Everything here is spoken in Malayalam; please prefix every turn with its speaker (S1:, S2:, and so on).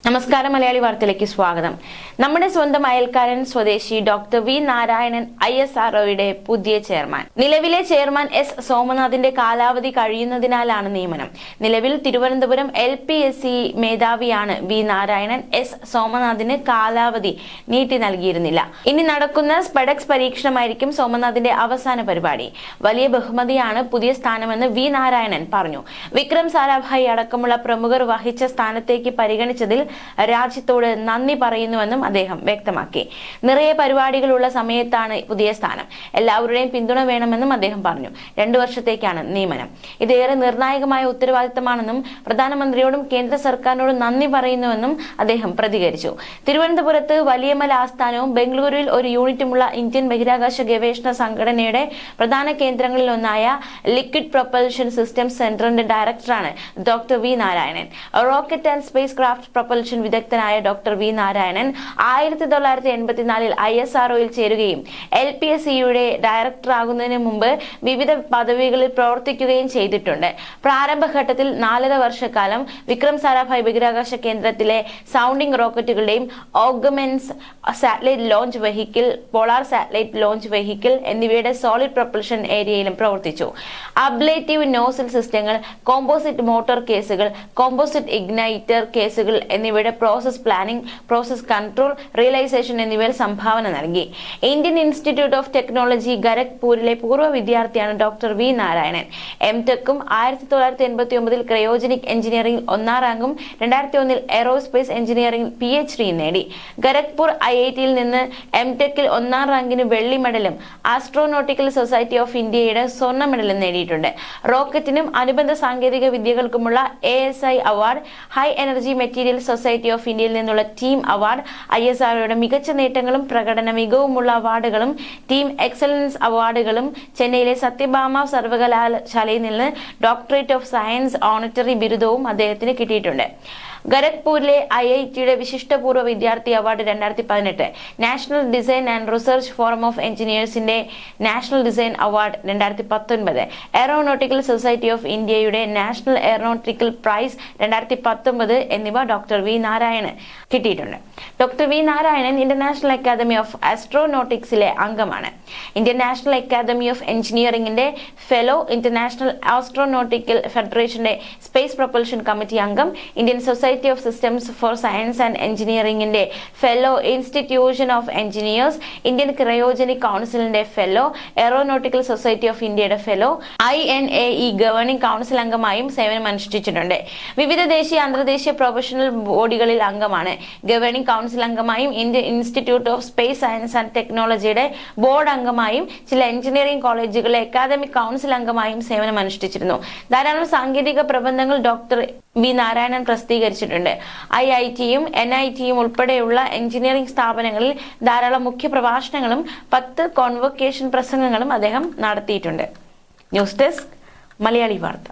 S1: നമസ്കാരം, മലയാളി വാർത്തയിലേക്ക് സ്വാഗതം. നമ്മുടെ സ്വന്തം അയൽക്കാരൻ സ്വദേശി ഡോക്ടർ വി നാരായണൻ ISROയുടെ പുതിയ ചെയർമാൻ. നിലവിലെ ചെയർമാൻ S സോമനാഥിന്റെ കാലാവധി കഴിയുന്നതിനാലാണ് നിയമനം. നിലവിൽ തിരുവനന്തപുരം LPSC മേധാവിയാണ് വി നാരായണൻ. S സോമനാഥിന് കാലാവധി നീട്ടി നൽകിയിരുന്നില്ല. ഇനി നടക്കുന്ന സ്പെഡക്സ് പരീക്ഷണമായിരിക്കും സോമനാഥിന്റെ അവസാന പരിപാടി. വലിയ ബഹുമതിയാണ് പുതിയ സ്ഥാനമെന്ന് വി നാരായണൻ പറഞ്ഞു. വിക്രം സാരാഭായി അടക്കമുള്ള പ്രമുഖർ വഹിച്ച സ്ഥാനത്തേക്ക് പരിഗണിച്ചതിൽ രാജ്യത്തോട് നന്ദി പറയുന്നുവെന്നും അദ്ദേഹം വ്യക്തമാക്കി. നിറയെ പരിപാടികളുള്ള സമയത്താണ് പുതിയ സ്ഥാനം. എല്ലാവരുടെയും പിന്തുണ വേണമെന്നും അദ്ദേഹം പറഞ്ഞു. 2 വർഷത്തേക്കാണ് നിയമനം. ഇതേറെ നിർണായകമായ ഉത്തരവാദിത്തമാണെന്നും പ്രധാനമന്ത്രിയോടും കേന്ദ്ര സർക്കാരിനോടും നന്ദി പറയുന്നുവെന്നും അദ്ദേഹം പ്രതികരിച്ചു. തിരുവനന്തപുരത്ത് വലിയമല ആസ്ഥാനവും ബംഗളൂരുവിൽ ഒരു യൂണിറ്റുമുള്ള ഇന്ത്യൻ ബഹിരാകാശ ഗവേഷണ സംഘടനയുടെ പ്രധാന കേന്ദ്രങ്ങളിൽ ഒന്നായ ലിക്വിഡ് പ്രൊപ്പൽഷൻ സിസ്റ്റംസ് സെന്ററിന്റെ ഡയറക്ടറാണ് doctor V Narayanan. Rocket and spacecraft propulsion വിദഗ്ധനായ ഡോക്ടർ വി നാരായണൻ 1984 ISROയിൽ ചേരുകയും LPSCയുടെ ഡയറക്ടറാകുന്നതിന് മുമ്പ് വിവിധ പദവികളിൽ പ്രവർത്തിക്കുകയും ചെയ്തിട്ടുണ്ട്. പ്രാരംഭഘട്ടത്തിൽ 4.5 വർഷക്കാലം വിക്രം സാരാഭായ് ബഹിരാകാശ കേന്ദ്രത്തിലെ സൗണ്ടിംഗ് റോക്കറ്റുകളുടെയും augments satellite launch vehicle, polar satellite launch vehicle എന്നിവയുടെ സോളിഡ് പ്രൊപ്പൽഷൻ ഏരിയയിലും പ്രവർത്തിച്ചു. അബ്ലേറ്റീവ് നോസിൽ സിസ്റ്റങ്ങൾ, കോമ്പോസിറ്റ് മോട്ടോർ കേസുകൾ, കോമ്പോസിറ്റ് ഇഗ്നൈറ്റർ കേസുകൾ എന്നിവയുടെ process planning, process control, realisation എന്നിവയിൽ സംഭാവന നൽകി. ഇന്ത്യൻ ഇൻസ്റ്റിറ്റ്യൂട്ട് ഓഫ് ടെക്നോളജി ഖരഗ്പൂരിലെ പൂർവ്വ വിദ്യാർത്ഥിയാണ് ഡോക്ടർ വി നാരായണൻ. MTechഉം 1989 ക്രയോജനിക് എഞ്ചിനീയറിംഗിൽ 1ാം റാങ്കും 2001 എയ്റോസ്പേസ് എഞ്ചിനീയറിംഗിൽ PhD നേടി. ഖരഗ്പൂർ IITയിൽ നിന്ന് MTechൽ 1ാം റാങ്കിന് വെള്ളി മെഡലും ആസ്ട്രോനോട്ടിക്കൽ സൊസൈറ്റി ഓഫ് ഇന്ത്യയുടെ സ്വർണ്ണ മെഡലും നേടിയിട്ടുണ്ട്. റോക്കറ്റിനും അനുബന്ധ സാങ്കേതിക വിദ്യകൾക്കുമുള്ള ASI award, high energy material society of ഇന്ത്യയിൽ നിന്നുള്ള ടീം അവാർഡ്, ISROയുടെ മികച്ച നേട്ടങ്ങളും പ്രകടന മികവുമുള്ള അവാർഡുകളും ടീം എക്സലൻസ് അവാർഡുകളും, ചെന്നൈയിലെ സത്യഭാമ സർവകലാശാലയിൽ നിന്ന് ഡോക്ടറേറ്റ് ഓഫ് സയൻസ് ഓണററി ബിരുദവും അദ്ദേഹത്തിന് കിട്ടിയിട്ടുണ്ട്. ഖരഗ്പൂരിലെ IITയുടെ വിശിഷ്ടപൂർവ്വ വിദ്യാർത്ഥി award 2018, national design and research forum of എഞ്ചിനീയേഴ്സിന്റെ national design award 2019, aeronautical society of ഇന്ത്യയുടെ നാഷണൽ എയറോനോട്ടിക്കൽ പ്രൈസ് 2019 എന്നിവ ഡോക്ടർ വി നാരായണന് കിട്ടിയിട്ടുണ്ട്. Doctor V Narayanan international academy of ആസ്ട്രോനോട്ടിക്സിലെ അംഗമാണ്. ഇന്ത്യൻ നാഷണൽ അക്കാദമി ഓഫ് എഞ്ചിനീയറിംഗിന്റെ ഫെലോ, ഇന്റർനാഷണൽ ആസ്ട്രോനോട്ടിക്കൽ ഫെഡറേഷന്റെ സ്പേസ് പ്രൊപ്പൽഷൻ കമ്മിറ്റി അംഗം, Indian society of systems for science and എഞ്ചിനീയറിംഗിന്റെ fellow, institution of engineers, Indian cryogenic കൗൺസിലിന്റെ ഫെലോ, എയറോനോട്ടിക്കൽ സൊസൈറ്റി ഓഫ് ഇന്ത്യയുടെ ഫെലോ, INAE ഗവേണിംഗ് കൗൺസിൽ അംഗമായും സേവനമനുഷ്ഠിച്ചിട്ടുണ്ട്. വിവിധ ദേശീയ അന്തർദേശീയ പ്രൊഫഷണൽ ബോഡികളിൽ അംഗമാണ്. ഗവേണിംഗ് കൗൺസിൽ അംഗമായും Indian institute of space science and ടെക്നോളജിയുടെ ബോർഡ് അംഗമായും ചില എഞ്ചിനീയറിംഗ് കോളേജുകളിലെ അക്കാദമിക് കൗൺസിൽ അംഗമായും സേവനമനുഷ്ഠിച്ചിരുന്നു. ധാരാളം സാങ്കേതിക പ്രബന്ധങ്ങൾ ഡോക്ടർ വി നാരായണൻ പ്രസിദ്ധീകരിച്ചിട്ടുണ്ട്. IITയും NITയും ഉൾപ്പെടെയുള്ള എഞ്ചിനീയറിംഗ് സ്ഥാപനങ്ങളിൽ ധാരാളം മുഖ്യ പ്രഭാഷണങ്ങളും 10 കോൺവൊക്കേഷൻ പ്രസംഗങ്ങളും അദ്ദേഹം നടത്തിയിട്ടുണ്ട്. ന്യൂസ് ഡെസ്ക്, മലയാളി വാർത്ത.